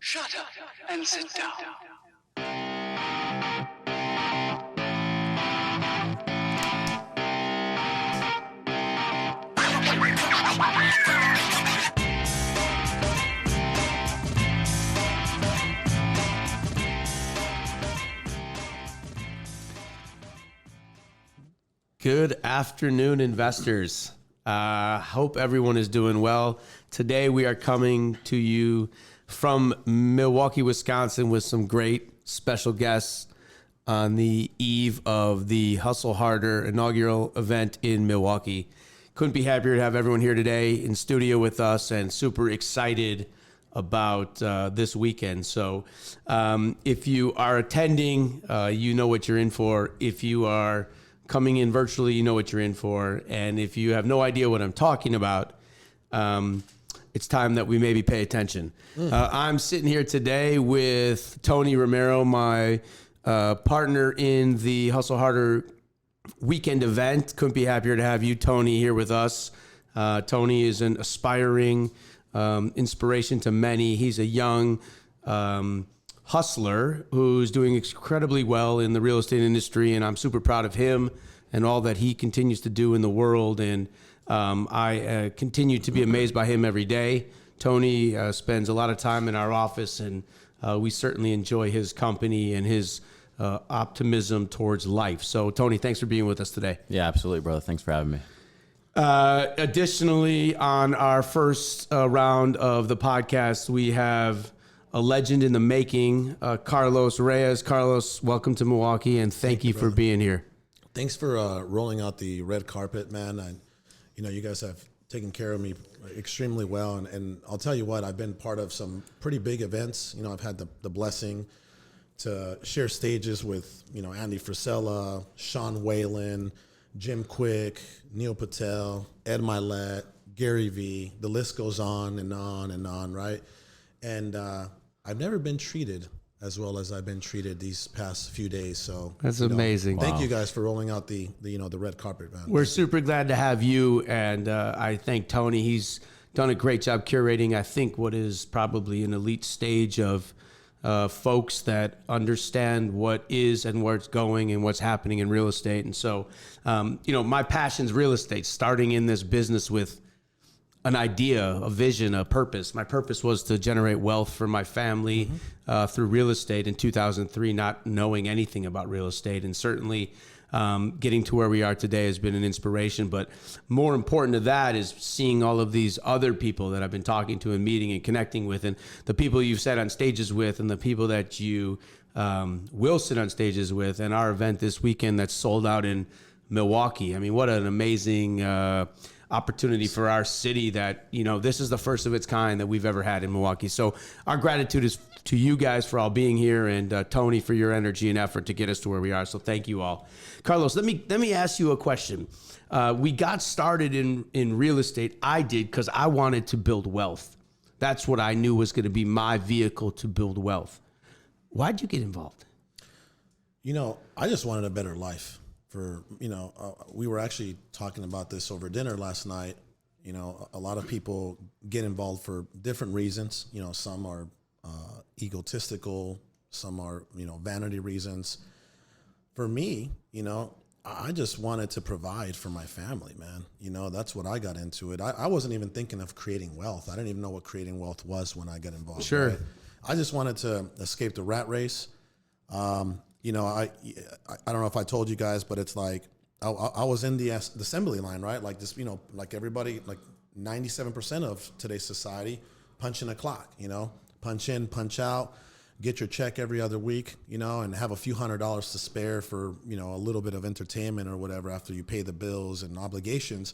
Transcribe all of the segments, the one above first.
Shut up and sit down. Good afternoon, investors. Hope everyone is doing well. Today we are coming to you from Milwaukee, Wisconsin with some great special guests on the eve of the Hustle Harder inaugural event in Milwaukee. Couldn't be happier to have everyone here today in studio with us and super excited about this weekend. So if you are attending, you know what you're in for. If you are coming in virtually, you know what you're in for. And if you have no idea what I'm talking about, it's time that we maybe pay attention. I'm sitting here today with Tony Romero, my partner in the Hustle Harder weekend event. Couldn't be happier to have you, Tony, here with us. Tony is an aspiring inspiration to many. He's a young hustler who's doing incredibly well in the real estate industry, and I'm super proud of him and all that he continues to do in the world. And I continue to be amazed by him every day. Tony spends a lot of time in our office, and we certainly enjoy his company and his optimism towards life. So, Tony, thanks for being with us today. Yeah, absolutely, brother. Thanks for having me. Additionally, on our first round of the podcast, we have a legend in the making, Carlos Reyes. Carlos, welcome to Milwaukee, and thank you for being here. Thanks for rolling out the red carpet, man. You guys have taken care of me extremely well, and I'll tell you what, I've been part of some pretty big events. I've had the blessing to share stages with, Andy Frisella, Sean Whalen, Jim Quick, Neil Patel, Ed Milet, Gary Vee. The list goes on and on and on, right? And I've never been treated as well as I've been treated these past few days. So that's amazing. Thank you guys for rolling out the red carpet, man. We're super glad to have you, and I thank Tony. He's done a great job curating, I think, what is probably an elite stage of folks that understand what is and where it's going and what's happening in real estate. And so, my passion's real estate, starting in this business with an idea, a vision, a purpose. My purpose was to generate wealth for my family through real estate in 2003, not knowing anything about real estate. And certainly getting to where we are today has been an inspiration. But more important to that is seeing all of these other people that I've been talking to and meeting and connecting with, and the people you've sat on stages with, and the people that you will sit on stages with, and our event this weekend that's sold out in Milwaukee. I mean, what an amazing opportunity for our city that, this is the first of its kind that we've ever had in Milwaukee. So our gratitude is to you guys for all being here, and Tony for your energy and effort to get us to where we are. So thank you all. Carlos, let me ask you a question. We got started in real estate. I did because I wanted to build wealth. That's what I knew was going to be my vehicle to build wealth. Why'd you get involved? I just wanted a better life. We were actually talking about this over dinner last night. A lot of people get involved for different reasons. Some are egotistical, some are, vanity reasons. For me, I just wanted to provide for my family, man. That's what I got into it. I wasn't even thinking of creating wealth. I didn't even know what creating wealth was when I got involved. Sure. Right? I just wanted to escape the rat race. I don't know if I told you guys, but it's like I was in the assembly line, right? Like this, like everybody, like 97% of today's society, punching a clock, punch in, punch out, get your check every other week, and have a few $100s to spare for, a little bit of entertainment or whatever after you pay the bills and obligations.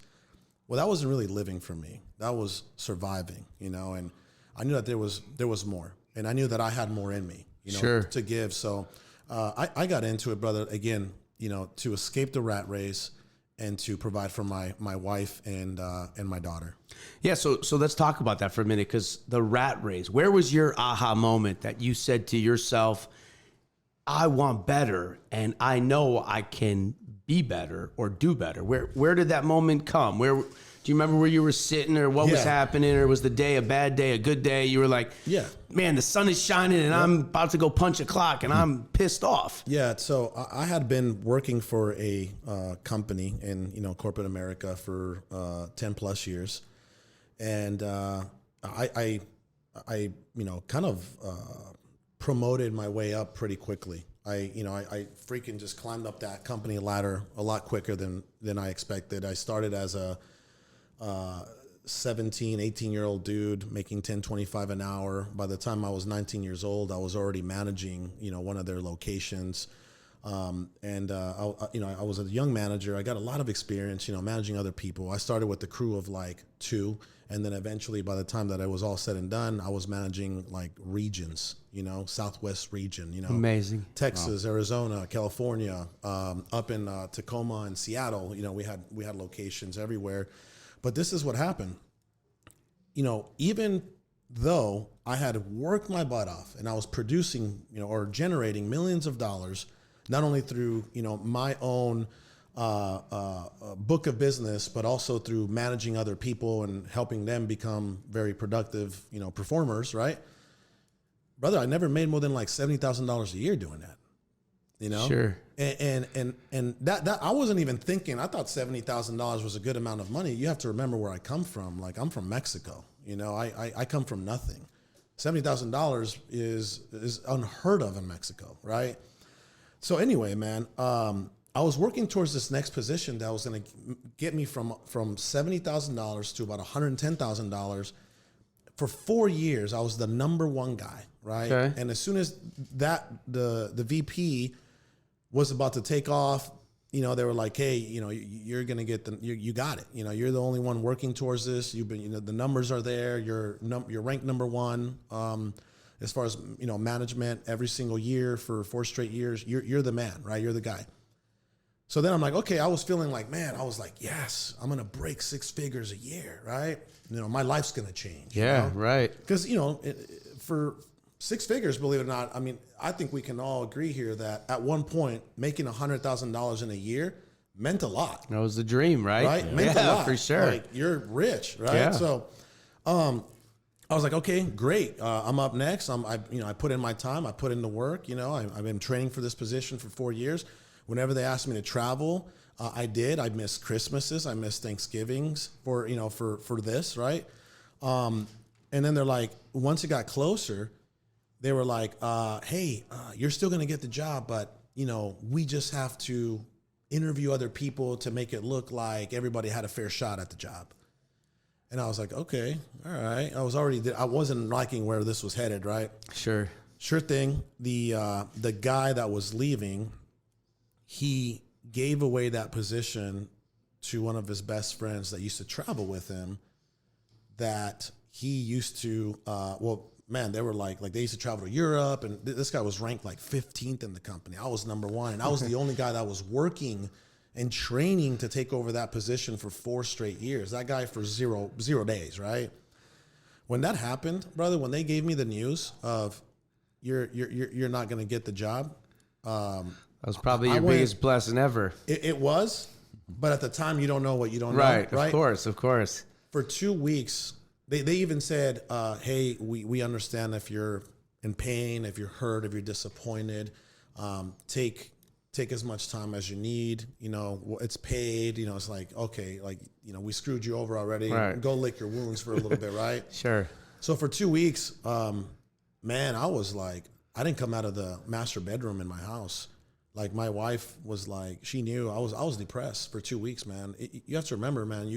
Well, that wasn't really living for me. That was surviving, and I knew that there was more, and I knew that I had more in me, Sure. to give. So I got into it, brother, again, to escape the rat race and to provide for my wife and my daughter. Yeah, so let's talk about that for a minute, because the rat race, where was your aha moment that you said to yourself, I want better, and I know I can be better or do better? Where did that moment come? Where Do you remember where you were sitting or what was Yeah. happening, or was the day a bad day, a good day? You were like, Yeah. man, the sun is shining and I'm about to go punch a clock and I'm pissed off. Yeah, so I had been working for a company in corporate America for 10 plus years, and I kind of promoted my way up pretty quickly. I freaking just climbed up that company ladder a lot quicker than I expected. I started as a 17, 18-year-old dude making 10.25 an hour. By the time I was 19 years old, I was already managing, one of their locations. I was a young manager. I got a lot of experience, managing other people. I started with a crew of like 2, and then eventually by the time that I was all said and done, I was managing like regions, Southwest region, Amazing. Texas, Arizona, California, up in Tacoma and Seattle. We had locations everywhere. But this is what happened. Even though I had worked my butt off and I was producing, or generating millions of dollars, not only through, my own book of business, but also through managing other people and helping them become very productive, performers, right? Brother, I never made more than like $70,000 a year doing that. Sure. And that I wasn't even thinking. I thought $70,000 was a good amount of money. You have to remember where I come from. Like, I'm from Mexico. I come from nothing. $70,000 is unheard of in Mexico, right? So anyway, man, I was working towards this next position that was going to get me from $70,000 to about $110,000. For 4 years, I was the number one guy, right? Okay. And as soon as the VP was about to take off, they were like, hey, you're going to get you got it. You're the only one working towards this. You've been, the numbers are there. You're ranked number one as far as, management every single year for 4 straight years. You're the man, right? You're the guy. So then I'm like, okay, I was feeling like, man, I was like, yes, I'm going to break 6 figures a year, right? My life's going to change. Yeah, right. Because, for 6 figures, believe it or not, I mean, I think we can all agree here that at one point, making $100,000 in a year meant a lot. That was the dream, right? Right? Meant a lot. For sure. Like, you're rich, right? Yeah. So I was like, okay, great. I'm up next. I put in my time. I put in the work. I've been training for this position for 4 years. Whenever they asked me to travel, I did. I missed Christmases. I missed Thanksgivings for this, right? And then they're like, once it got closer, they were like, hey, you're still going to get the job, but, we just have to interview other people to make it look like everybody had a fair shot at the job. And I was like, okay, all right. I wasn't liking where this was headed, right? Sure. Sure thing. The guy that was leaving, he gave away that position to one of his best friends that used to travel with him, that he used to, they were like they used to travel to Europe, and this guy was ranked like 15th in the company. I was number 1, and I was the only guy that was working and training to take over that position for 4 straight years. That guy for zero days, right? When that happened, brother, when they gave me the news of you're not going to get the job, that was probably your biggest blessing ever. It was, but at the time you don't know what you don't know. Right, Right, of course. For 2 weeks, they even said, hey, we understand if you're in pain, if you're hurt, if you're disappointed, take as much time as you need. It's paid. It's like, okay, we screwed you over already. Right. Go lick your wounds for a little bit, right? Sure. So for 2 weeks, man, I was like, I didn't come out of the master bedroom in my house. Like, my wife was like, she knew I was depressed for 2 weeks, man. You have to remember, man,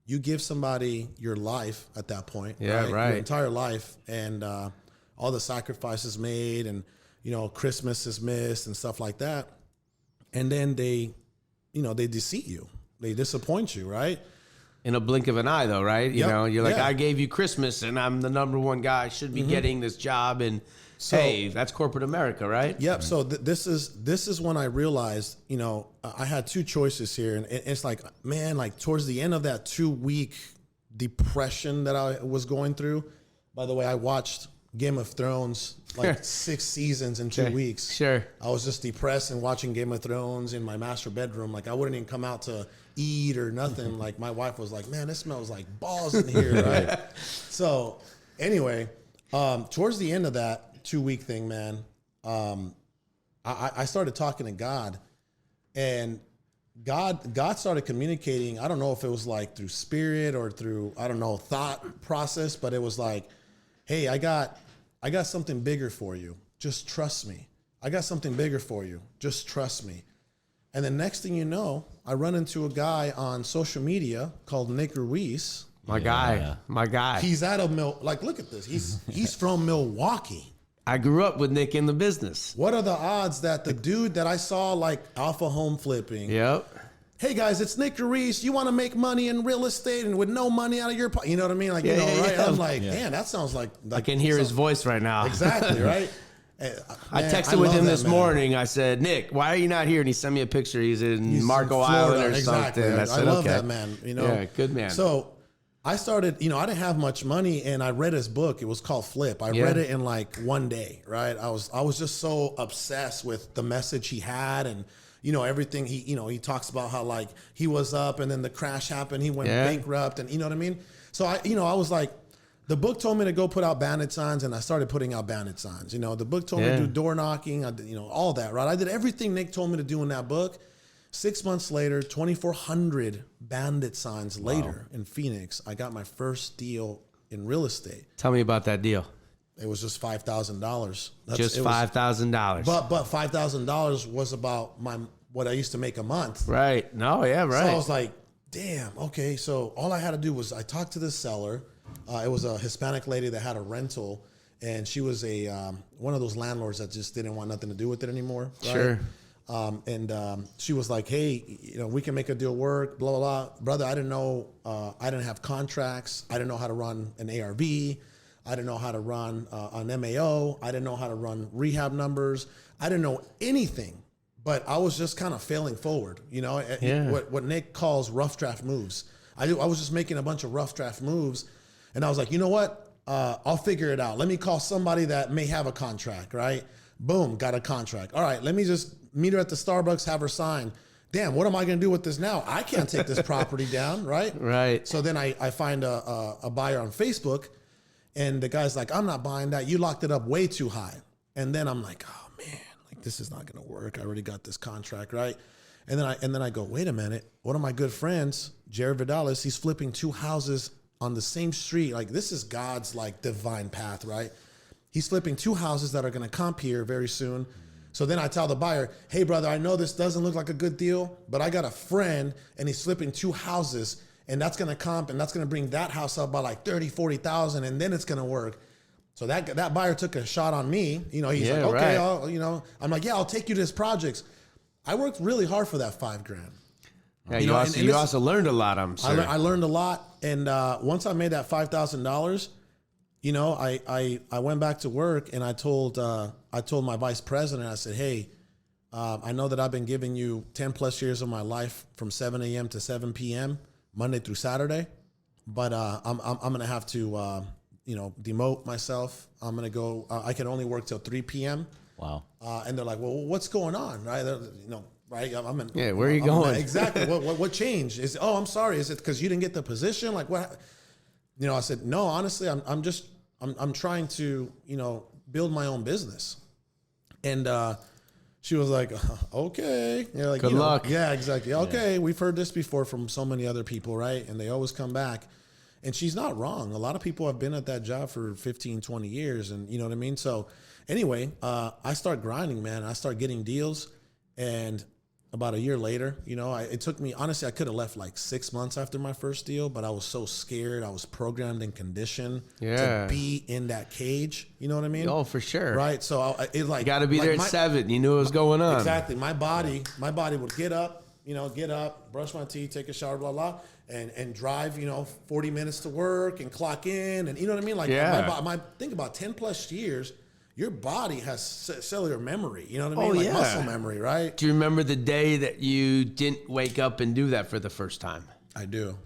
you give somebody your life at that point, right? Your entire life, and all the sacrifices made, and Christmas is missed and stuff like that, and then they deceive you, they disappoint you, right? In a blink of an eye, though, right? You're like, yeah. I gave you Christmas, and I'm the number one guy. I should be getting this job, and hey, that's corporate America, right? Yep. So this is when I realized, I had 2 choices here, and it's like, man, like towards the end of that 2-week depression that I was going through. By the way, I watched Game of Thrones, like 6 seasons in 2 weeks. Sure. I was just depressed and watching Game of Thrones in my master bedroom. Like I wouldn't even come out to eat or nothing. Like my wife was like, man, this smells like balls in here, right? So anyway, towards the end of that 2-week thing, man, I started talking to God, and God started communicating. I don't know if it was like through spirit or through, I don't know, thought process, but it was like, hey, I got something bigger for you. Just trust me. I got something bigger for you. Just trust me. And the next thing you know, I run into a guy on social media called Nick Reyes. My guy. He's out of like, look at this. He's from Milwaukee. I grew up with Nick in the business. What are the odds that the dude that I saw like Alpha Home Flipping? Yep. Hey guys, it's Nick Reyes. You want to make money in real estate and with no money out of your pocket? You know what I mean? Like, right? I'm like, man, that sounds like I can hear his voice right now. Exactly, right? I texted with him this morning. I said, Nick, why are you not here? And he sent me a picture. He's in Marco Island or exactly. something. I love that man. Yeah, good man. So I started, I didn't have much money, and I read his book. It was called Flip. I read it in like one day, right? I was just so obsessed with the message he had, and everything he talks about how like he was up and then the crash happened, he went bankrupt, and you know what I mean? So I was like, the book told me to go put out bandit signs, and I started putting out bandit signs. The book told me to do door knocking, all that, right? I did everything Nick told me to do in that book. 6 months later, 2,400 bandit signs later in Phoenix, I got my first deal in real estate. Tell me about that deal. It was just $5,000. Just $5,000. But $5,000 was about what I used to make a month. Right. No, yeah, right. So I was like, damn, okay. So all I had to do was I talked to this seller. It was a Hispanic lady that had a rental, and she was one of those landlords that just didn't want nothing to do with it anymore. Right? Sure. She was like, hey, we can make a deal work, blah, blah, blah. Brother, I didn't know, I didn't have contracts. I didn't know how to run an ARV. I didn't know how to run an MAO. I didn't know how to run rehab numbers. I didn't know anything, but I was just kind of failing forward. What Nick calls rough draft moves. I was just making a bunch of rough draft moves, and I was like, you know what? I'll figure it out. Let me call somebody that may have a contract, right? Boom, got a contract. All right, let me just meet her at the Starbucks, have her sign. Damn, what am I going to do with this now? I can't take this property down, right? Right. So then I find a buyer on Facebook, and the guy's like, I'm not buying that. You locked it up way too high. And then I'm like, oh man, like this is not going to work. I already got this contract, right? And then I go, wait a minute. One of my good friends, Jared Vidalis, he's flipping 2 houses on the same street. Like this is God's like divine path, right? He's flipping 2 houses that are going to comp here very soon. So then I tell the buyer, hey brother, I know this doesn't look like a good deal, but I got a friend and he's flipping 2 houses, and that's going to comp, and that's going to bring that house up by like 30, 40,000, and then it's going to work. So that buyer took a shot on me. He's like, okay, right. I'm like, yeah, I'll take you to his projects. I worked really hard for that $5,000. Yeah, you also learned a lot, I'm sure. I learned a lot, and once I made that $5,000, I went back to work, and I told my vice president, I said, hey, I know that I've been giving you 10 plus years of my life from 7 a.m. to 7 p.m. Monday through Saturday, but I'm going to have to demote myself. I'm going to go. I can only work till 3 p.m. Wow. And they're like, well, what's going on, right? Right? Where are you going? Exactly. What changed? I'm sorry. Is it because you didn't get the position? Like what? I said, no, honestly, I'm trying to, build my own business. And she was like, okay. Like, good luck. Yeah, exactly. Okay. Yeah. We've heard this before from so many other people, right? And they always come back. And she's not wrong. A lot of people have been at that job for 15, 20 years. And you know what I mean? So anyway, I start grinding, man. I start getting deals. And about a year later, it took me, honestly, I could have left like 6 months after my first deal, but I was so scared. I was programmed and conditioned to be in that cage. You know what I mean? Oh, for sure. Right. So you got to be there at 7. You knew what was going on. Exactly. My body would get up, brush my teeth, take a shower, blah, blah, and drive, 40 minutes to work and clock in. And you know what I mean? Like think about 10 plus years. Your body has cellular memory, you know what I mean? Muscle memory, right? Do you remember the day that you didn't wake up and do that for the first time? I do.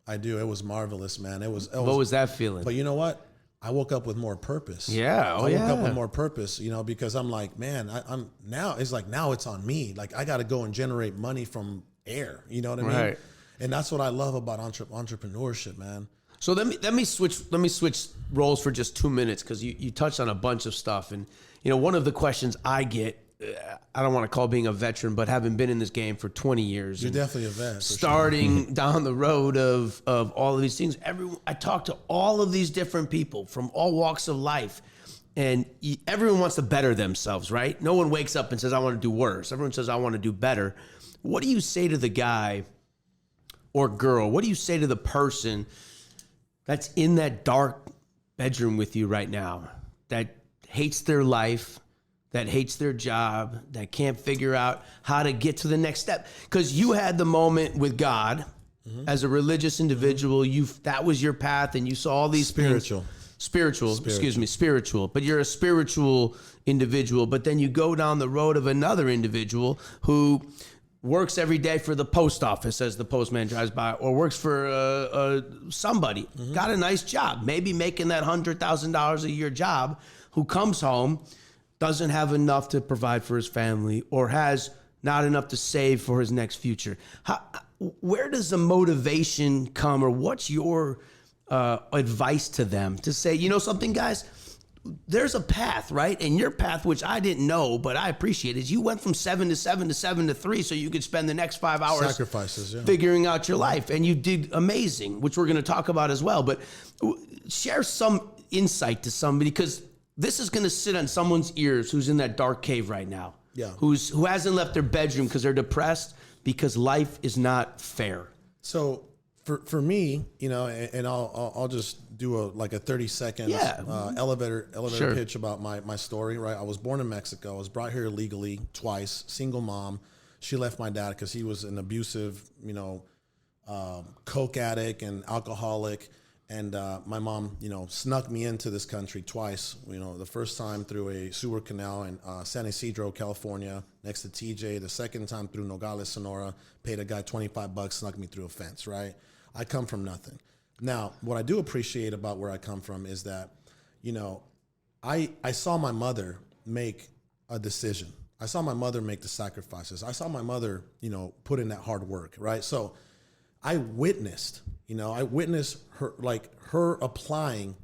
It was marvelous, man. It was. What was that feeling? But you know what? I woke up with more purpose. Yeah. Oh, I woke up yeah. with more purpose, you know, because I'm like, man, I'm now, it's like, now it's on me. Like, I got to go and generate money from air. You know what I mean? Right. And that's what I love about entrepreneurship, man. So let me switch roles for just 2 minutes, because you touched on a bunch of stuff. And, you know, one of the questions I get, I don't want to call being a veteran, but having been in this game for 20 years. You're definitely a vet. Starting down the road of all of these things. I talk to all of these different people from all walks of life, and everyone wants to better themselves, right? No one wakes up and says, I want to do worse. Everyone says, I want to do better. What do you say to the guy or girl? What do you say to the person that's in that dark bedroom with you right now, that hates their life, that hates their job, that can't figure out how to get to the next step? Because you had the moment with God as a religious individual. That was your path, and you saw all these Spiritual. Spiritual. But you're a spiritual individual. But then you go down the road of another individual who works every day for the post office as the postman drives by, or works for somebody, got a nice job, maybe making that $100,000 a year job, who comes home, doesn't have enough to provide for his family, or has not enough to save for his next future. Where does the motivation come, or what's your advice to them to say, you know something, guys? There's a path, right? And your path, which I didn't know, but I appreciate, is you went from 7 to 7 to 7 to 3 so you could spend the next 5 hours Sacrifices, yeah. figuring out your life. And you did amazing, which we're going to talk about as well. But share some insight to somebody, because this is going to sit on someone's ears who's in that dark cave right now. Yeah. Who hasn't left their bedroom because they're depressed, because life is not fair. So for me, you know, and I'll just do a 30-second elevator Sure. pitch about my story, right? I was born in Mexico. I was brought here illegally twice, single mom. She left my dad because he was an abusive, you know, coke addict and alcoholic. And my mom, you know, snuck me into this country twice. You know, the first time through a sewer canal in San Isidro, California, next to TJ. The second time through Nogales, Sonora, paid a guy $25, snuck me through a fence, right? I come from nothing. Now, what I do appreciate about where I come from is that, you know, I saw my mother make a decision. I saw my mother make the sacrifices. I saw my mother, you know, put in that hard work, right? So I witnessed her applying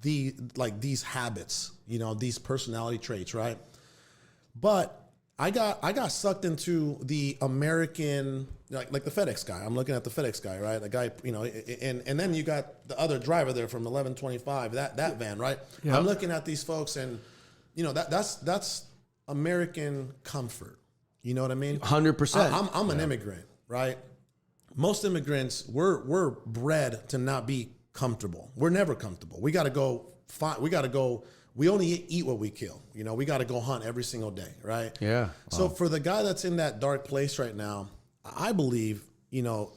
these habits, you know, these personality traits, right? But I got sucked into the American, like the FedEx guy. I'm looking at the FedEx guy, right? The guy, you know, and then you got the other driver there from 1125, that van, right? Yep. I'm looking at these folks, and you know, that's American comfort. You know what I mean? 100%. I'm an immigrant, right? Most immigrants, we're bred to not be comfortable. We're never comfortable. We got to go find. We got to go. We only eat what we kill. You know, we got to go hunt every single day, right? Yeah. Wow. So for the guy that's in that dark place right now, I believe, you know,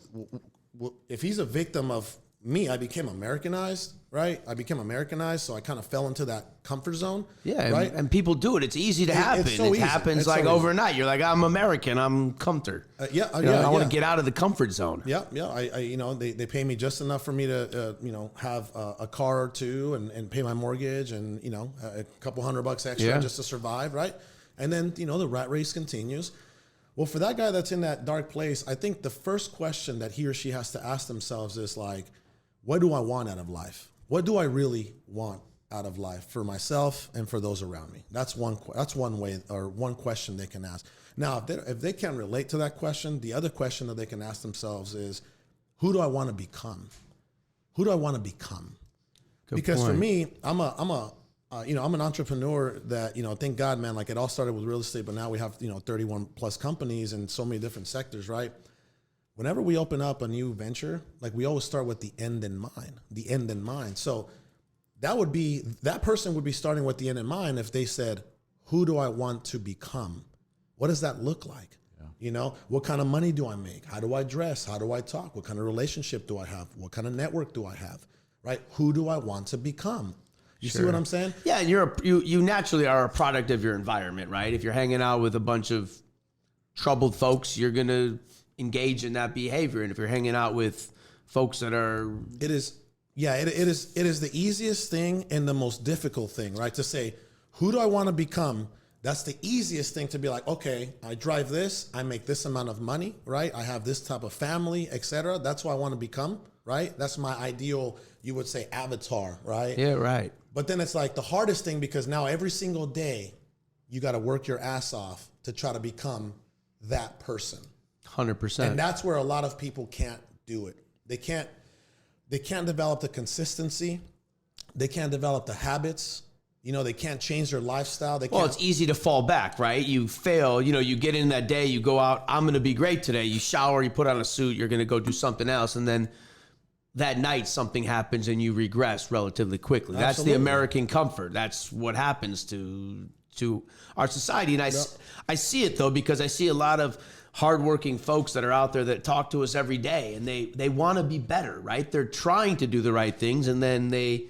if he's a victim of me, I became Americanized, right? So I kind of fell into that comfort zone. Yeah, right. And people do it. It's easy to happen. It's so it easy. happens It's like so overnight. You're like, I'm American. I'm comfort. I want to get out of the comfort zone. Yeah. I you know, they pay me just enough for me to, you know, have a car or two and pay my mortgage and, you know, a couple $100 extra just to survive, right? And then, you know, the rat race continues. Well, for that guy that's in that dark place, I think the first question that he or she has to ask themselves is like, what do I want out of life? What do I really want out of life for myself and for those around me? That's one way, or one question they can ask. Now, if they can't relate to that question, the other question that they can ask themselves is, who do I want to become? Who do I want to become? Because for me, I'm an entrepreneur that, you know, thank God, man, like it all started with real estate, but now we have, you know, 31 plus companies in so many different sectors, right? Whenever we open up a new venture, like we always start with the end in mind. So that person would be starting with the end in mind if they said, who do I want to become? What does that look like? Yeah. You know, what kind of money do I make? How do I dress? How do I talk? What kind of relationship do I have? What kind of network do I have? Right? Who do I want to become? You see what I'm saying? Yeah, and you naturally are a product of your environment, right? If you're hanging out with a bunch of troubled folks, you're going to engage in that behavior. And if you're hanging out with folks that are... It is Yeah, it is the easiest thing and the most difficult thing, right? To say, who do I want to become? That's the easiest thing to be like, okay, I drive this, I make this amount of money, right? I have this type of family, etc. That's what I want to become, right? That's my ideal, you would say, avatar, right? Yeah, right. But then it's like the hardest thing, because now every single day you got to work your ass off to try to become that person. 100%. And that's where a lot of people can't do it. They can't develop the consistency. They can't develop the habits. You know, they can't change their lifestyle. Well, it's easy to fall back, right? You fail, you know, you get in that day, you go out, I'm going to be great today. You shower, you put on a suit, you're going to go do something else. And then that night something happens and you regress relatively quickly. Absolutely. That's the American comfort. That's what happens to our society. And I see it, though, because I see a lot of hardworking folks that are out there that talk to us every day, and they want to be better, right? They're trying to do the right things, and then they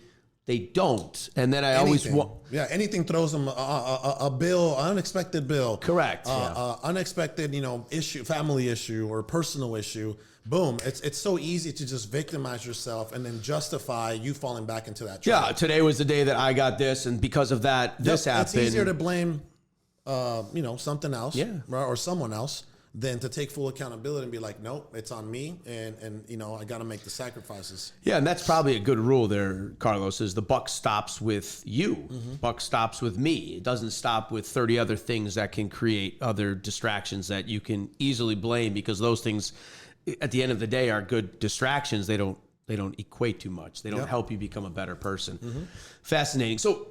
don't. And then anything throws them a bill, unexpected bill. Correct. Unexpected, issue, family issue or personal issue. Boom. It's so easy to just victimize yourself and then justify you falling back into that trap. Yeah, today was the day that I got this, and because of that, this happened. It's easier to blame, something else, yeah, or someone else, than to take full accountability and be like, nope, it's on me, and I got to make the sacrifices. Yeah, and that's probably a good rule there, Carlos, is the buck stops with you. Mm-hmm. Buck stops with me. It doesn't stop with 30 other things that can create other distractions that you can easily blame, because those things, at the end of the day, are good distractions. They don't equate too much. They don't help you become a better person. Mm-hmm. Fascinating. So,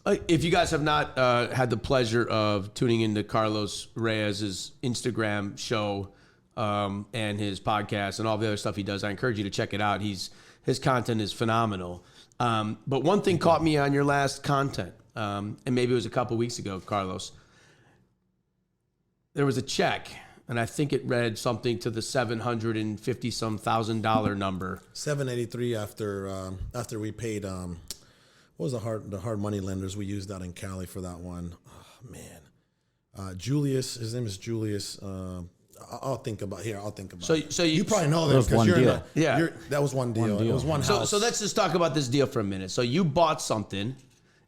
if you guys have not had the pleasure of tuning into Carlos Reyes' Instagram show and his podcast and all the other stuff he does, I encourage you to check it out. His content is phenomenal. But one thing caught me on your last content, and maybe it was a couple weeks ago, Carlos. There was a check, and I think it read something to the $750-some thousand number. 783 after we paid. What was the hard money lenders we used out in Cali for that one? Oh, man. Julius, his name is Julius. I'll think about it. So you probably know that because you're that was one deal. It was one house. So let's just talk about this deal for a minute. So you bought something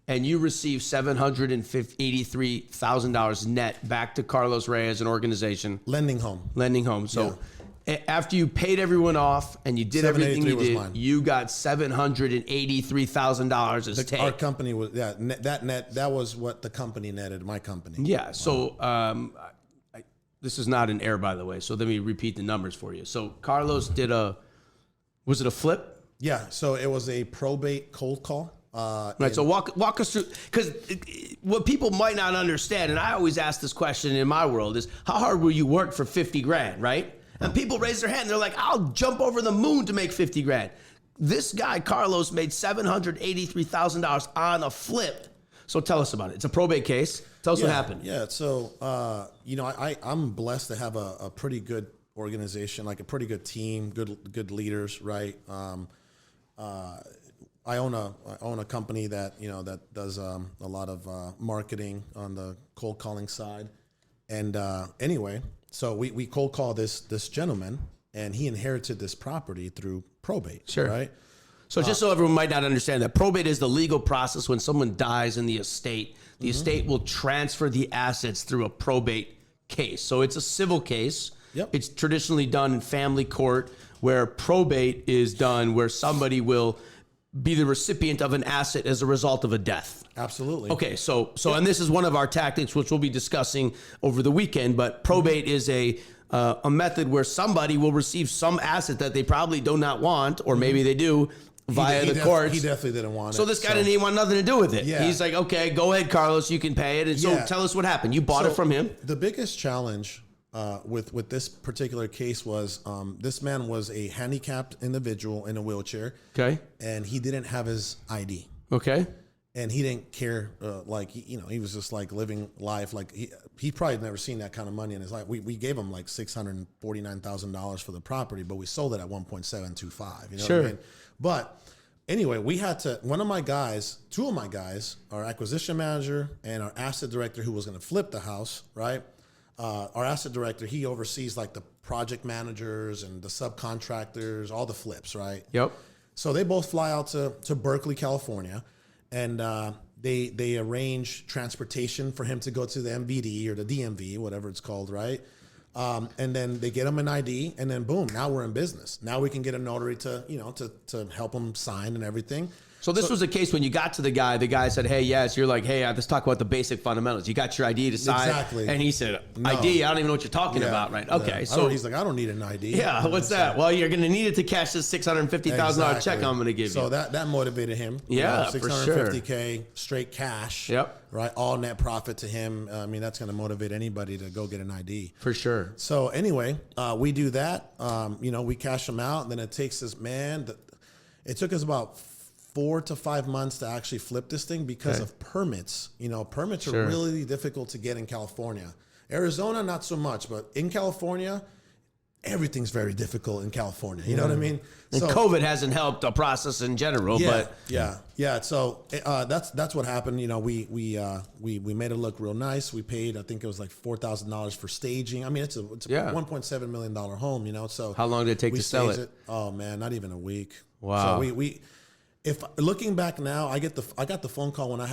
and you received $783,000 net back to Carlos Reyes, an organization. Lending home. So after you paid everyone off and you did everything you did, you got $783,000 as take. Our company was that was what the company netted. My company. Yeah. So this is not an error, by the way. So let me repeat the numbers for you. So Carlos did was it a flip? Yeah. So it was a probate cold call. Right. So walk us through, because what people might not understand, and I always ask this question in my world, is how hard will you work for $50,000, right? And people raise their hand. They're like, I'll jump over the moon to make $50,000. This guy, Carlos, made $783,000 on a flip. So tell us about it. It's a probate case. Tell us what happened. Yeah. So, I'm blessed to have a pretty good organization, like a pretty good team, good leaders, right? I own a company that that does a lot of marketing on the cold calling side, and anyway, so we cold call this gentleman, and he inherited this property through probate. Sure. Right. So just so everyone might not understand that, probate is the legal process when someone dies in the estate. The estate will transfer the assets through a probate case. So it's a civil case. Yep. It's traditionally done in family court, where probate is done where somebody will be the recipient of an asset as a result of a death. Absolutely. Okay, so and this is one of our tactics, which we'll be discussing over the weekend, but probate is a method where somebody will receive some asset that they probably do not want, or maybe they do, via the courts. He definitely didn't want it. So this guy didn't even want nothing to do with it. Yeah. He's like, okay, go ahead, Carlos, you can pay it. And so tell us what happened. You bought it from him? The biggest challenge with this particular case was this man was a handicapped individual in a wheelchair. Okay. And he didn't have his ID. Okay. And he didn't care, he was just like living life. Like he probably never seen that kind of money in his life. We gave him like $649,000 for the property, but we sold it at 1.725. Sure. What I mean? But anyway, we had to, two of my guys, our acquisition manager and our asset director who was going to flip the house, right? Our asset director, he oversees like the project managers and the subcontractors, all the flips, right? Yep. So they both fly out to Berkeley, California, and they arrange transportation for him to go to the MVD or the DMV, whatever it's called, right? And then they get him an ID, and then boom, now we're in business. Now we can get a notary to help him sign and everything. So this was a case when you got to the guy said, hey, yes. You're like, hey, let's talk about the basic fundamentals. You got your ID to sign. Exactly. And he said, ID? I don't even know what you're talking about, right? Okay. Yeah. So he's like, I don't need an ID. Yeah, what's that? Well, you're going to need it to cash this $650,000 check I'm going to give you. So that motivated him. Yeah, for sure. $650K straight cash. Yep. Right. All net profit to him. I mean, that's going to motivate anybody to go get an ID. For sure. So anyway, we do that. We cash them out, and then it takes us, it took us about 4 to 5 months to actually flip this thing because of permits. Permits are really difficult to get in California. Arizona, not so much, but in California, everything's very difficult in California. You know what I mean? And COVID hasn't helped the process in general, but yeah. So that's what happened. We made it look real nice. We paid, I think it was like $4,000 for staging. I mean, it's a $1.7 million home. So how long did it take to sell it? Oh man, not even a week. Wow. So if looking back now, I got the phone call when I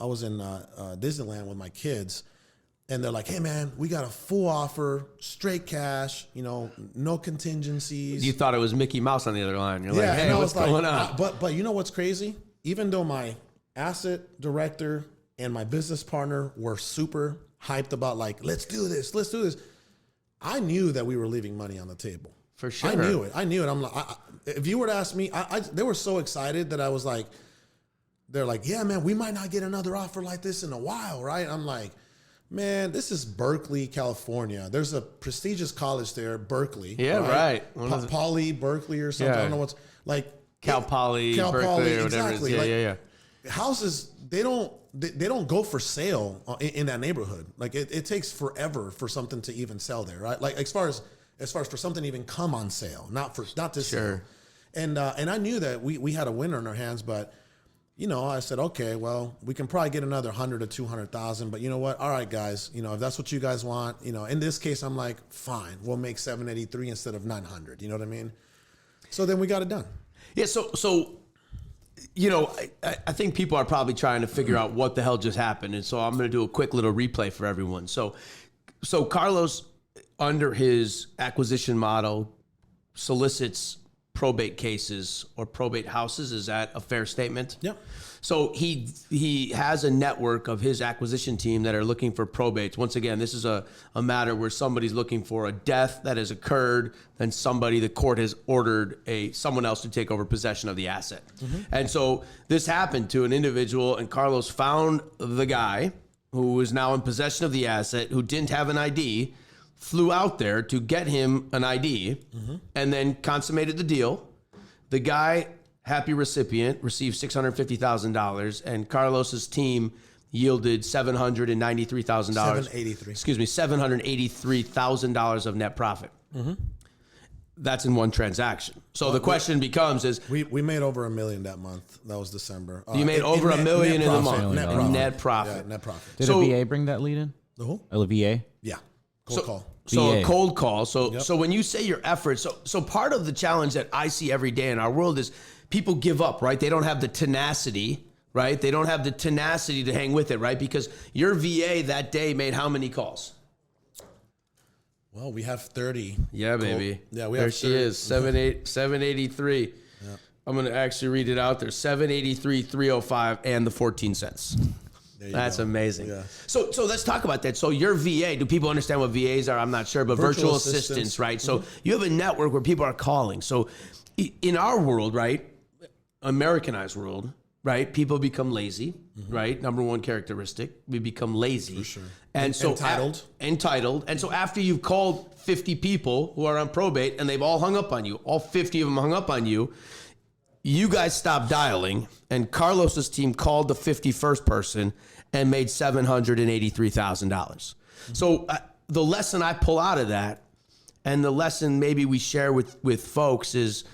was in Disneyland with my kids, and they're like, "Hey man, we got a full offer, straight cash, no contingencies." You thought it was Mickey Mouse on the other line. You're like, "Hey, what's going on?" But you know what's crazy? Even though my asset director and my business partner were super hyped about like, let's do this, I knew that we were leaving money on the table. For sure. I knew it. I'm like, if you were to ask me, they were so excited that I was like, they're like, yeah, man, we might not get another offer like this in a while, right? I'm like, man, this is Berkeley, California. There's a prestigious college there, Berkeley. Yeah, right. Poly Berkeley or something. I don't know what's like. Cal Poly, Berkeley, or whatever. Exactly. Yeah. Houses, they don't go for sale in that neighborhood. Like it takes forever for something to even sell there, right? Like as far as for something to even come on sale, not to sell. And I knew that we had a winner in our hands, but I said, okay, well, we can probably get another 100 to 200,000, but you know what? All right, guys, if that's what you guys want, in this case, I'm like, fine, we'll make 783 instead of 900. You know what I mean? So then we got it done. Yeah. So I think people are probably trying to figure out what the hell just happened. And so I'm going to do a quick little replay for everyone. So Carlos, under his acquisition model, solicits probate cases or probate houses. Is that a fair statement? Yeah. So he has a network of his acquisition team that are looking for probates. Once again, this is a matter where somebody's looking for a death that has occurred, and the court has ordered someone else to take over possession of the asset. Mm-hmm. And so this happened to an individual, and Carlos found the guy who is now in possession of the asset, who didn't have an ID, flew out there to get him an ID, and then consummated the deal. The guy, happy recipient, received $650,000, and Carlos's team yielded $793,000. $783,000 of net profit. Mm-hmm. That's in one transaction. So the question becomes we made over $1 million that month. That was December. You made over $1 million in the month. Net profit. Yeah, net profit. Did a VA bring that lead in? The who? A VA? Yeah. Cold call. So a cold call. So when you say your efforts, so part of the challenge that I see every day in our world is people give up, right? They don't have the tenacity, right? They don't have the tenacity to hang with it, right? Because your VA that day made how many calls? Well, we have 30. Yeah, baby. Yeah, we there have 30. She is, 783. Yeah. I'm going to actually read it out there. 783,305 and the 14 cents. That's amazing. Yeah. So let's talk about that. So your VA, do people understand what VAs are? I'm not sure, but virtual assistants, right? So you have a network where people are calling. So in our world, right, Americanized world, right, people become lazy, right? Number one characteristic, we become lazy. For sure. And so entitled. And so after you've called 50 people who are on probate and they've all hung up on you, all 50 of them hung up on you, you guys stopped dialing, and Carlos's team called the 51st person and made $783,000. So the lesson I pull out of that, and the lesson maybe we share with folks, is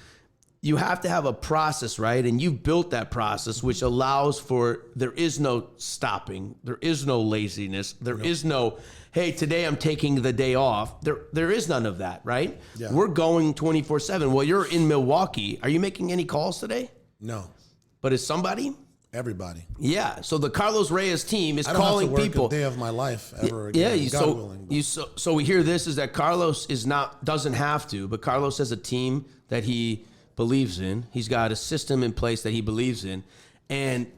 you have to have a process, right? And you've built that process, which allows for, there is no stopping. There is no laziness. There is no, hey, today I'm taking the day off. There is none of that, right? Yeah. We're going 24/7. Well, you're in Milwaukee. Are you making any calls today? No. But is somebody? Everybody. Yeah. So the Carlos Reyes team is I don't calling have to work people. a day of my life ever again. Yeah. God willing. So we hear this is that Carlos doesn't have to, but Carlos has a team that he believes in. He's got a system in place that he believes in, and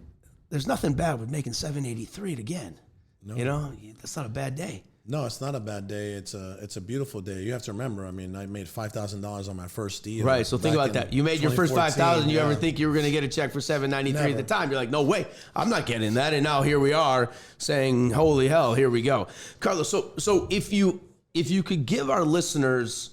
there's nothing bad with making 783 again. No. You know, that's not a bad day. No, it's not a bad day. It's a beautiful day. You have to remember. I mean, I made $5,000 on my first deal. Right. So think about that. You made your first 5,000. You ever think you were going to get a check for 793 at the time? You're like, no way, I'm not getting that. And now here we are saying, holy hell, here we go, Carlos. So if you could give our listeners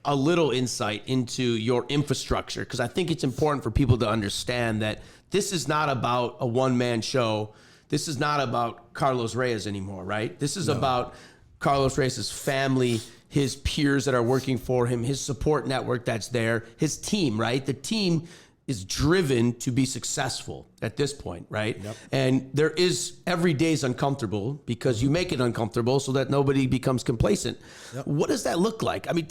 a little insight into your infrastructure, because I think it's important for people to understand that this is not about a one-man show. This is not about Carlos Reyes anymore, right? This is about Carlos Reyes' family, his peers that are working for him, his support network that's there, his team, right? The team is driven to be successful at this point, right? Yep. And there is, every day is uncomfortable because you make it uncomfortable so that nobody becomes complacent. Yep. What does that look like? I mean,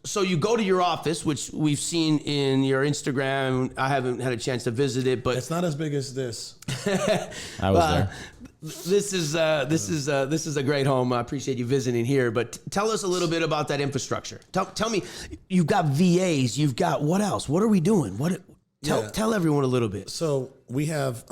so you go to your office, which we've seen in your Instagram. I haven't had a chance to visit it, but it's not as big as this. I was there. This is a great home. I appreciate you visiting here, but tell us a little bit about that infrastructure. Tell me, you've got VAs, you've got what else? What are we doing? Tell everyone a little bit. So we have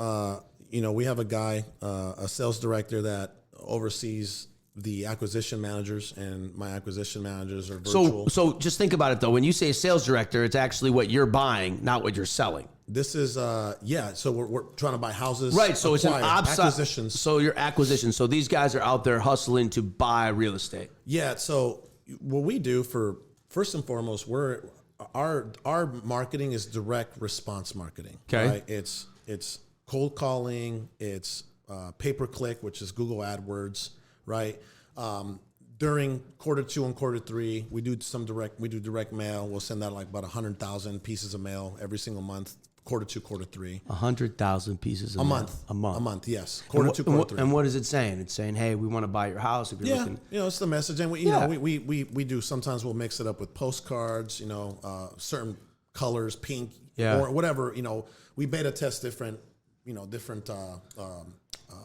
we have a guy, a sales director that oversees the acquisition managers, and my acquisition managers are virtual. So just think about it though. When you say sales director, it's actually what you're buying, not what you're selling. This is so we're trying to buy houses, right? So it's an acquisitions. So your acquisition. So these guys are out there hustling to buy real estate. Yeah. So what we do, for first and foremost, our marketing is direct response marketing. Okay. Right? It's cold calling. It's pay per click, which is Google AdWords. Right. During Q2 and Q3, we do direct mail. We'll send out like about 100,000 pieces of mail every single month. Q2, Q3. 100,000 pieces of a mail. month. A month. A month. Yes. Q2, Q3. And what is it saying? It's saying, hey, we want to buy your house. If you're looking. It's the message, and we do. Sometimes we'll mix it up with postcards. Certain colors, pink or whatever. We beta test different.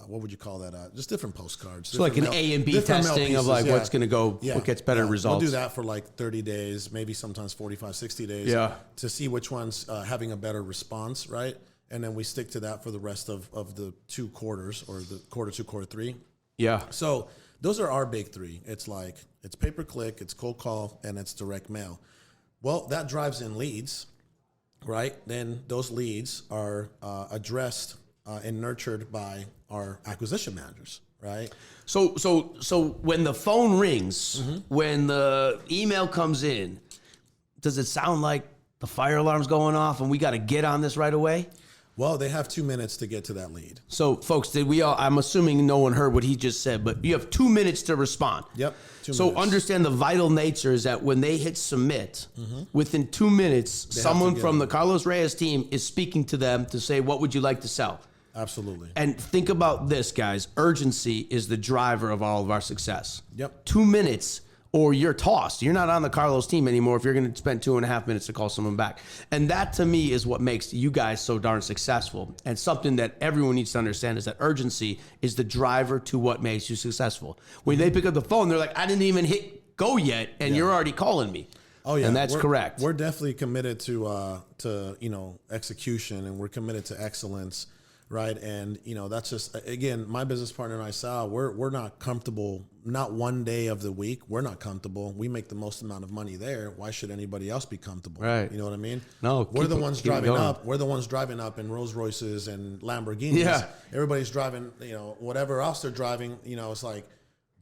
What would you call that? Just different postcards. So like an A and B testing of like what's going to go, what gets better results. We'll do that for like 30 days, maybe sometimes 45, 60 days to see which one's having a better response, right? And then we stick to that for the rest of the 2 quarters, or the Q2, Q3. Yeah. So those are our big 3. It's pay-per-click, it's cold call, and it's direct mail. Well, that drives in leads, right? Then those leads are addressed and nurtured by our acquisition managers, right? So when the phone rings, when the email comes in, does it sound like the fire alarm's going off and we got to get on this right away? Well, they have 2 minutes to get to that lead. So, folks, I'm assuming no one heard what he just said, but you have 2 minutes to respond. Yep. 2 minutes. So understand the vital nature is that when they hit submit, within 2 minutes, someone from the Carlos Reyes team is speaking to them to say, what would you like to sell? Absolutely. And think about this, guys. Urgency is the driver of all of our success. Yep. 2 minutes or you're tossed. You're not on the Carlos team anymore if you're going to spend 2.5 minutes to call someone back. And that, to me, is what makes you guys so darn successful. And something that everyone needs to understand is that urgency is the driver to what makes you successful. When they pick up the phone, they're like, I didn't even hit go yet, and you're already calling me. Oh yeah, and that's correct. We're definitely committed to execution, and we're committed to excellence. Right. And, that's just, again, my business partner and I, Sal, we're not comfortable, not one day of the week. We're not comfortable. We make the most amount of money there. Why should anybody else be comfortable? Right. You know what I mean? No, we're the ones driving up. We're the ones driving up in Rolls Royces and Lamborghinis. Yeah. Everybody's driving, whatever else they're driving, it's like,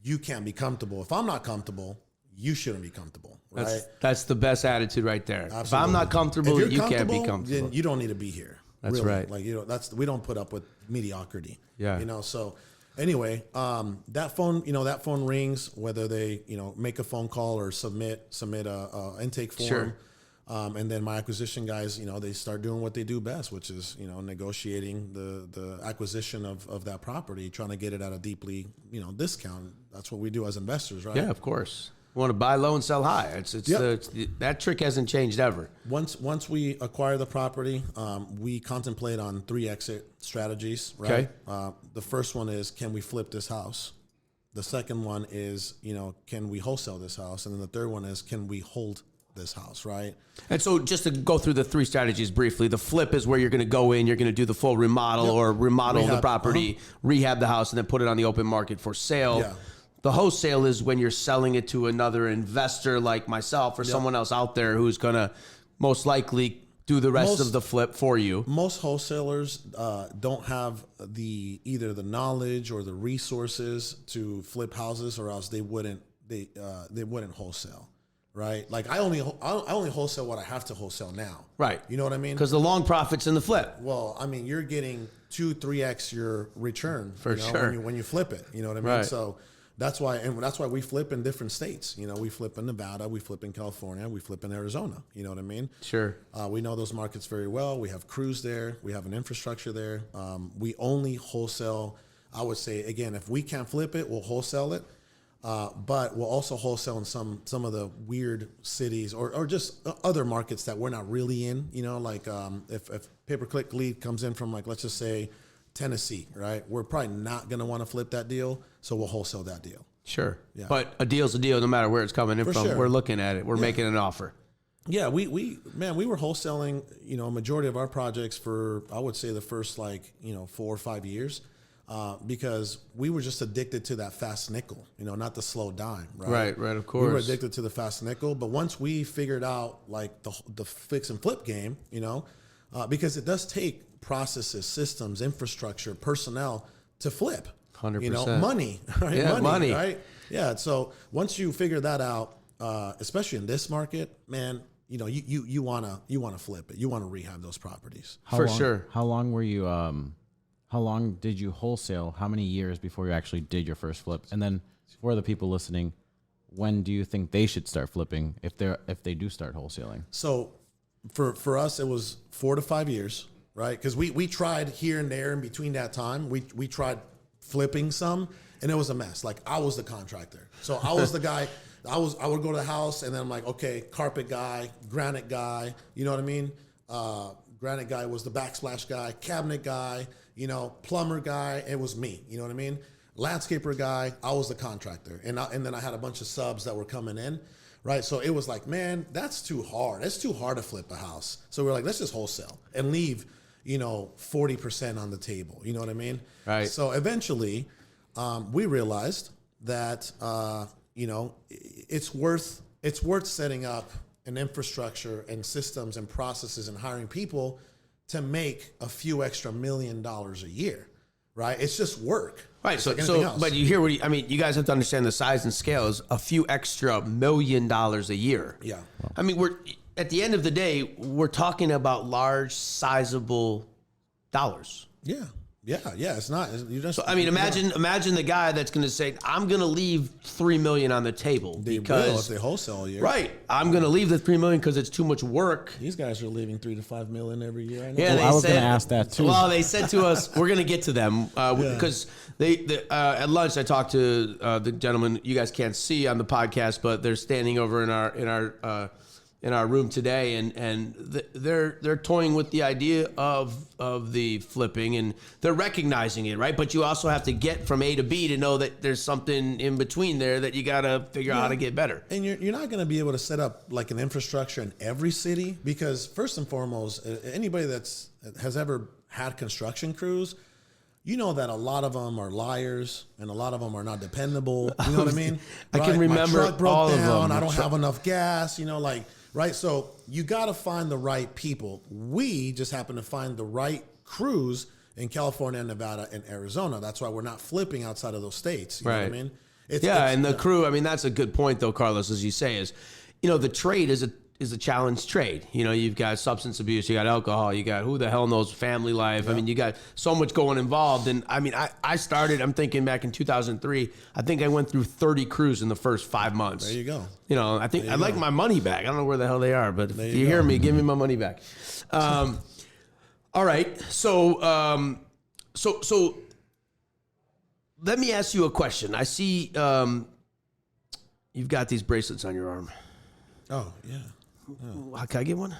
you can't be comfortable. If I'm not comfortable, you shouldn't be comfortable. Right. That's the best attitude right there. Absolutely. If I'm not comfortable, you can't be comfortable. Then you don't need to be here. That's really. right. Like, we don't put up with mediocrity. Yeah. So anyway, that phone rings, whether they, make a phone call or submit a intake form. Sure. And then my acquisition guys, they start doing what they do best, which is, negotiating the acquisition of that property, trying to get it at a deeply, discount. That's what we do as investors, right? Yeah, of course. We want to buy low and sell high. That trick hasn't changed ever. Once we acquire the property, we contemplate on 3 exit strategies, right? Okay. The first one is, can we flip this house? The second one is, can we wholesale this house? And then the third one is, can we hold this house, right? And so just to go through the 3 strategies briefly, the flip is where you're going to go in, you're going to do the full remodel or remodel the property, rehab the house, and then put it on the open market for sale. Yeah. The wholesale is when you're selling it to another investor like myself or someone else out there who's going to most likely do the rest of the flip for you. Most wholesalers don't have either the knowledge or the resources to flip houses, or else they wouldn't wholesale. Right, like I only wholesale what I have to wholesale now. Right, you know what I mean? Because the long profit's in the flip. Well, I mean, you're getting 2-3x your return for sure when you flip it. You know what I mean? Right. So that's why we flip in different states. We flip in Nevada, we flip in California, we flip in Arizona. You know what I mean? Sure. We know those markets very well. We have crews there. We have an infrastructure there. We only wholesale. I would say, again, if we can't flip it, we'll wholesale it. But we'll also wholesale in some of the weird cities or just other markets that we're not really in. Like if pay-per-click lead comes in from, like, let's just say Tennessee, right? We're probably not going to want to flip that deal, so we'll wholesale that deal. Sure. Yeah. But a deal's a deal no matter where it's coming in from. Sure. We're looking at it. We're making an offer. Yeah, we were wholesaling, a majority of our projects for, I would say, the first 4 or 5 years. Because we were just addicted to that fast nickel, not the slow dime, right? Right, of course. We were addicted to the fast nickel, but once we figured out like the fix and flip game, because it does take processes, systems, infrastructure, personnel to flip. 100%. Money, right? Yeah, money. Right? Yeah. So once you figure that out, especially in this market, man, you wanna flip it. You want to rehab those properties. Sure. How long were you? How long did you wholesale? How many years before you actually did your first flip? And then for the people listening, when do you think they should start flipping if they do start wholesaling? So for us, it was 4 to 5 years, right? Because we tried here and there in between that time. We tried flipping some, and it was a mess. Like, I was the contractor. So I was the guy. I would go to the house, and then I'm like, okay, carpet guy, granite guy, you know what I mean? Granite guy was the backsplash guy, cabinet guy, plumber guy. It was me, you know what I mean? Landscaper guy, I was the contractor. And then I had a bunch of subs that were coming in, right? So it was like, man, that's too hard. It's too hard to flip a house. So we're like, let's just wholesale and leave, 40% on the table. You know what I mean? Right. So eventually we realized that, it's worth setting up an infrastructure and systems and processes and hiring people to make a few extra $1 million a year, right? It's just work. Right. It's So, like anything else. but you hear you guys have to understand the size and scale is a few extra $1 million a year. Yeah. I mean, we're at the end of the day, we're talking about large, sizable dollars. Yeah. It's not. You just. So, I mean, imagine the guy that's going to say, "I'm going to leave $3 million on the table They because will if they wholesale a year. right, I'm going to leave the $3 million because it's too much work." These guys are leaving $3 to $5 million every year. I know. Yeah, Well, I was going to ask that too. Well, they said to us, we're going to get to them because at lunch I talked to the gentleman you guys can't see on the podcast, but they're standing over in our room today, and they're toying with the idea of the flipping, and they're recognizing it, right? But you also have to get from A to B to know that there's something in between there that you got to figure out how to get better. And you're not going to be able to set up like an infrastructure in every city because first and foremost, anybody has ever had construction crews, you know that a lot of them are liars and a lot of them are not dependable. You know what I mean? I can remember My truck broke all down, of them. I don't have enough gas, right? So you got to find the right people. We just happen to find the right crews in California, Nevada, and Arizona. That's why we're not flipping outside of those states. You know what I mean? And the crew, I mean, that's a good point though, Carlos, as you say, is, the trade is is a challenged trade. You know, you've got substance abuse, you got alcohol, you got who the hell knows family life. I mean, you got so much going involved. And I mean, I started, I'm thinking back in 2003, I think I went through 30 crews in the first 5 months. There you go. You know, I think I'd like my money back. I don't know where the hell they are, but if you hear me, give me my money back. All right. So let me ask you a question. I see you've got these bracelets on your arm. Oh, yeah. Can I get one?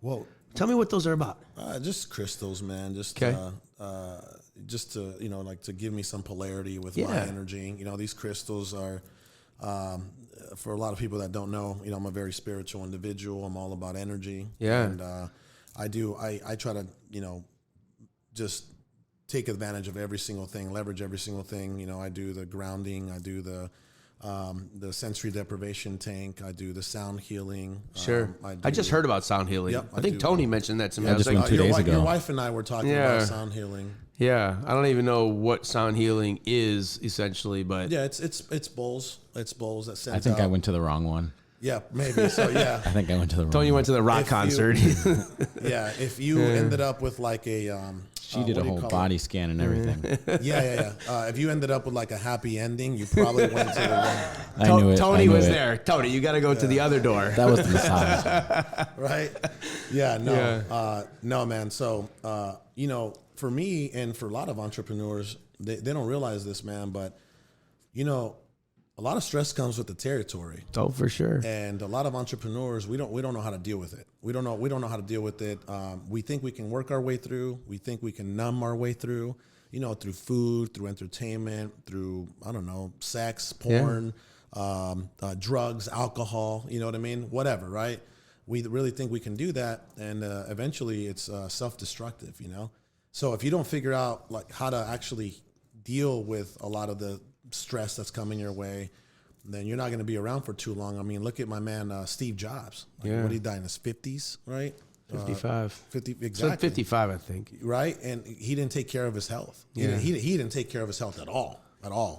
Well, tell me what those are about. Just crystals, man. Just to, you know, like to give me some polarity with my energy. You know, these crystals are, for a lot of people that don't know, you know, I'm a very spiritual individual. I'm all about energy. Yeah. And I try to, you know, just take advantage of every single thing, leverage every single thing. You know, I do the grounding, I do the sensory deprivation tank, I do the sound healing. Sure. I just heard about sound healing. Yep, I think Tony mentioned that to me. Yeah, I was just like, 2 days ago. Your wife and I were talking about sound healing. yeah, I don't even know what sound healing is essentially, but Yeah, it's bowls. It's bowls that send I think I went to the wrong one. Yeah, maybe. So yeah. I think I went to the wrong Tony one. went to the rock concert. Yeah, if you ended up with like a She did a whole body scan and everything. Yeah. If you ended up with like a happy ending, you probably went to the I knew it. Tony was there. Tony, you got to go to the other door. That was the massage. right? Yeah, no. No, man. So, you know, for me and for a lot of entrepreneurs, they don't realize this, man, but, you know, a lot of stress comes with the territory. Oh, for sure. And a lot of entrepreneurs, we don't know how to deal with it. We don't know how to deal with it. We think we can work our way through. We think we can numb our way through, you know, through food, through entertainment, through, I don't know, sex, porn, drugs, alcohol, you know what I mean? Whatever, right? We really think we can do that. And eventually it's self-destructive, you know? So if you don't figure out like how to actually deal with a lot of the stress that's coming your way, then you're not going to be around for too long. I mean, look at my man Steve Jobs. Like, what he died in his 50s, right? 55. 50 exactly. So 55, I think. Right, and he didn't take care of his health. Yeah. He didn't take care of his health at all.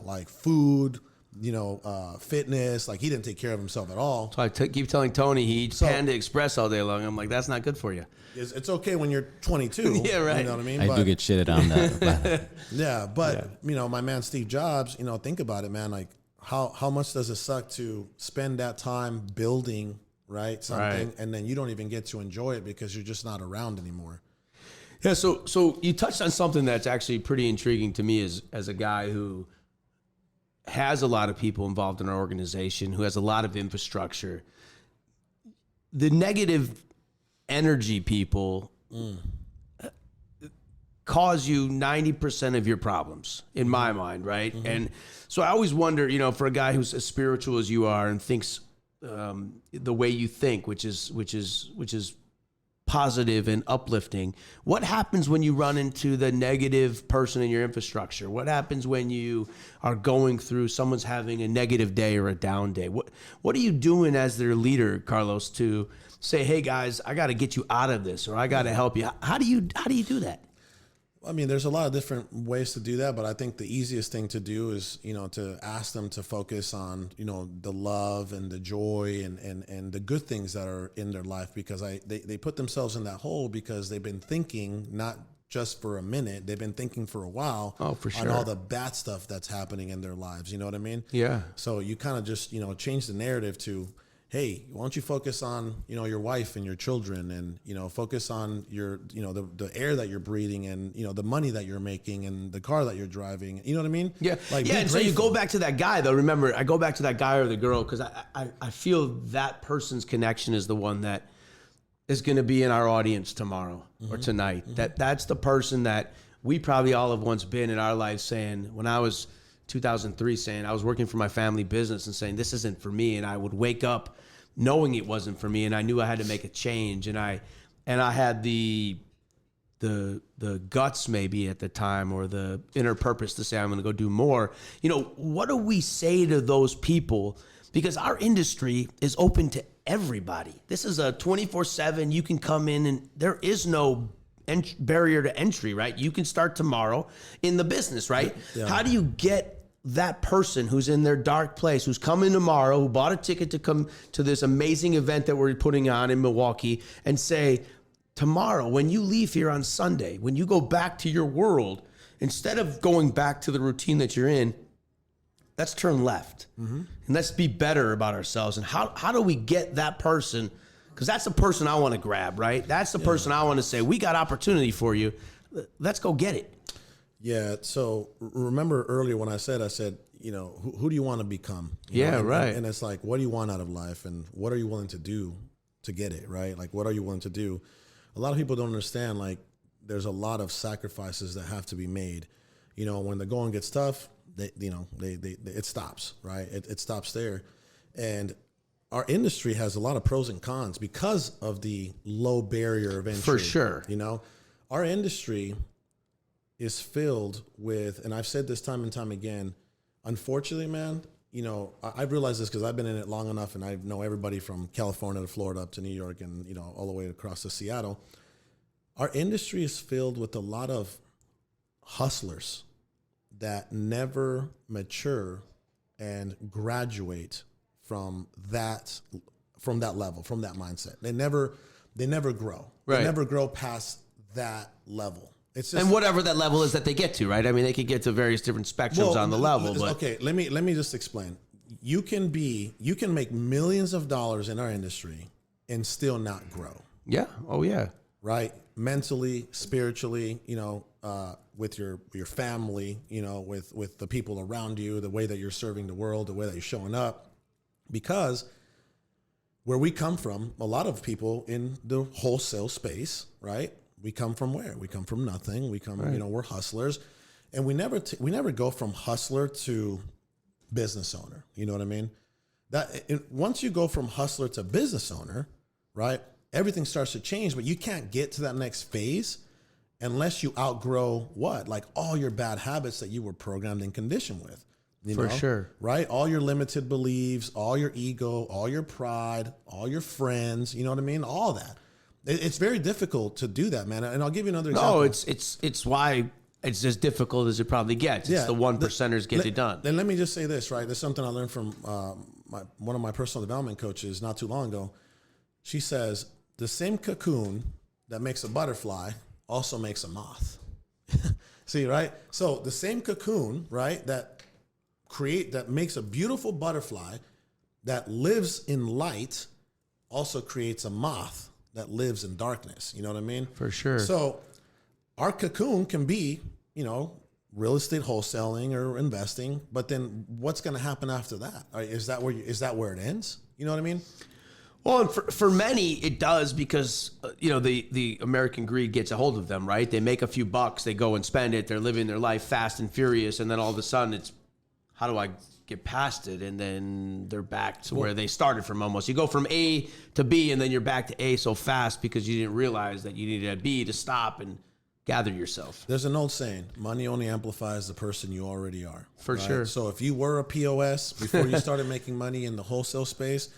Like food, you know, fitness. Like he didn't take care of himself at all. So I keep telling Tony he eats Panda Express all day long. I'm like, that's not good for you. It's okay when you're 22. Yeah, right. You know what I mean? I do get shitted on that. Yeah, but you know, my man Steve Jobs, you know, think about it, man. Like how much does it suck to spend that time building, right, something, and then you don't even get to enjoy it because you're just not around anymore. Yeah, so you touched on something that's actually pretty intriguing to me as a guy who has a lot of people involved in our organization, who has a lot of infrastructure. The negative energy people cause you 90% of your problems, in my mind, right? Mm-hmm. And so I always wonder, you know, for a guy who's as spiritual as you are and thinks the way you think, which is positive and uplifting, what happens when you run into the negative person in your infrastructure? What happens when you are going through, someone's having a negative day or a down day? What are you doing as their leader, Carlos, to say, hey guys, I got to get you out of this, or I got to help you? How do you do that? I mean, there's a lot of different ways to do that, but I think the easiest thing to do is, you know, to ask them to focus on, you know, the love and the joy and the good things that are in their life, because they put themselves in that hole because they've been thinking, not just for a minute, they've been thinking for a while on all the bad stuff that's happening in their lives. You know what I mean? Yeah. So you kind of just, you know, change the narrative to, hey, why don't you focus on, you know, your wife and your children, and, you know, focus on your, you know, the air that you're breathing, and, you know, the money that you're making and the car that you're driving. You know what I mean? Yeah. Like, yeah. And so you go back to that guy, though. Remember, I go back to that guy or the girl because I feel that person's connection is the one that is going to be in our audience tomorrow or tonight. Mm-hmm. That's the person that we probably all have once been in our lives saying, when I was 2003, saying I was working for my family business and saying, this isn't for me. And I would wake up knowing it wasn't for me, and I knew I had to make a change, and I had the guts maybe at the time, or the inner purpose to say I'm going to go do more. You know, what do we say to those people? Because our industry is open to everybody. This is a 24/7. You can come in, and there is no barrier to entry, right? You can start tomorrow in the business, right? Yeah. How do you get that person who's in their dark place, who's coming tomorrow, who bought a ticket to come to this amazing event that we're putting on in Milwaukee, and say, tomorrow, when you leave here on Sunday, when you go back to your world, instead of going back to the routine that you're in, let's turn left. And let's be better about ourselves. And how do we get that person? Because that's the person I want to grab, right? That's the person I want to say, we got opportunity for you. Let's go get it. Yeah. So remember earlier when I said, you know, who do you want to become? You know? Right. And it's like, what do you want out of life? And what are you willing to do to get it, right? Like, what are you willing to do? A lot of people don't understand, like, there's a lot of sacrifices that have to be made. You know, when the going gets tough, it stops, right? It stops there. And our industry has a lot of pros and cons because of the low barrier of entry. For sure. You know, our industry is filled with, and I've said this time and time again, unfortunately, man, you know, I've realized this because I've been in it long enough, and I know everybody from California to Florida up to New York and, you know, all the way across to Seattle. Our industry is filled with a lot of hustlers that never mature and graduate from that level, from that mindset. They never grow. Right. They never grow past that level. It's just, And whatever that level is that they get to, right? I mean, they could get to various different spectrums on the level. But okay, let me just explain. You can make millions of dollars in our industry and still not grow. yeah, oh yeah, Right? Mentally, spiritually, you know, with your family, you know, with the people around you, the way that you're serving the world, the way that you're showing up. Because where we come from, a lot of people in the wholesale space, right? We come from where? We come from nothing. We come, you know, we're hustlers, and we never go from hustler to business owner. You know what I mean? Once you go from hustler to business owner, right? Everything starts to change, but you can't get to that next phase unless you outgrow what? Like all your bad habits that you were programmed and conditioned with. You for know? sure. Right? All your limited beliefs, all your ego, all your pride, all your friends, you know what I mean? All that. It's very difficult to do that, man. And I'll give you another example. No, it's why it's as difficult as it probably gets. It's the one percenters get it done. Then let me just say this, right? There's something I learned from one of my personal development coaches not too long ago. She says, the same cocoon that makes a butterfly also makes a moth. See, right? So the same cocoon, right, that makes a beautiful butterfly that lives in light also creates a moth that lives in darkness. You know what I mean? For sure. So our cocoon can be, you know, real estate wholesaling or investing, but then what's going to happen after that? Is that where it ends? You know what I mean? Well, and for many, it does because, you know, the American greed gets a hold of them, right? They make a few bucks, they go and spend it, they're living their life fast and furious, and then all of a sudden it's, how do I get past it? And then they're back to where they started from almost. You go from A to B, and then you're back to A so fast because you didn't realize that you needed a B to stop and gather yourself. There's an old saying, money only amplifies the person you already are. For sure. So if you were a POS before you started making money in the wholesale space,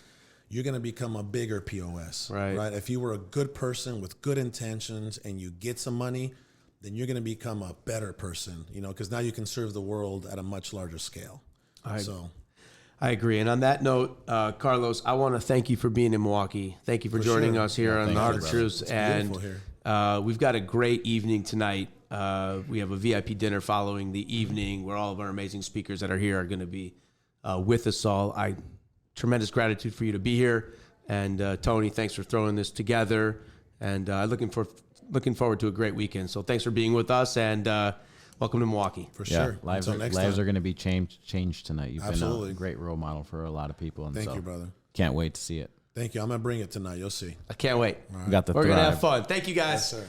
you're going to become a bigger POS. Right. If you were a good person with good intentions and you get some money, then you're going to become a better person, you know, because now you can serve the world at a much larger scale. I agree. And on that note, Carlos, I want to thank you for being in Milwaukee. Thank you for joining us here on The Heart of Truths. And we've got a great evening tonight. We have a VIP dinner following the evening where all of our amazing speakers that are here are going to be with us all. Tremendous gratitude for you to be here. And Tony, thanks for throwing this together. And looking forward to a great weekend. So thanks for being with us, and welcome to Milwaukee. For sure. Lives are going to be changed tonight. You've Absolutely. been a great role model for a lot of people. And Thank you, brother. Can't wait to see it. Thank you. I'm going to bring it tonight. You'll see. I can't wait. Right. We're going to have fun. Thank you, guys. Yes, sir.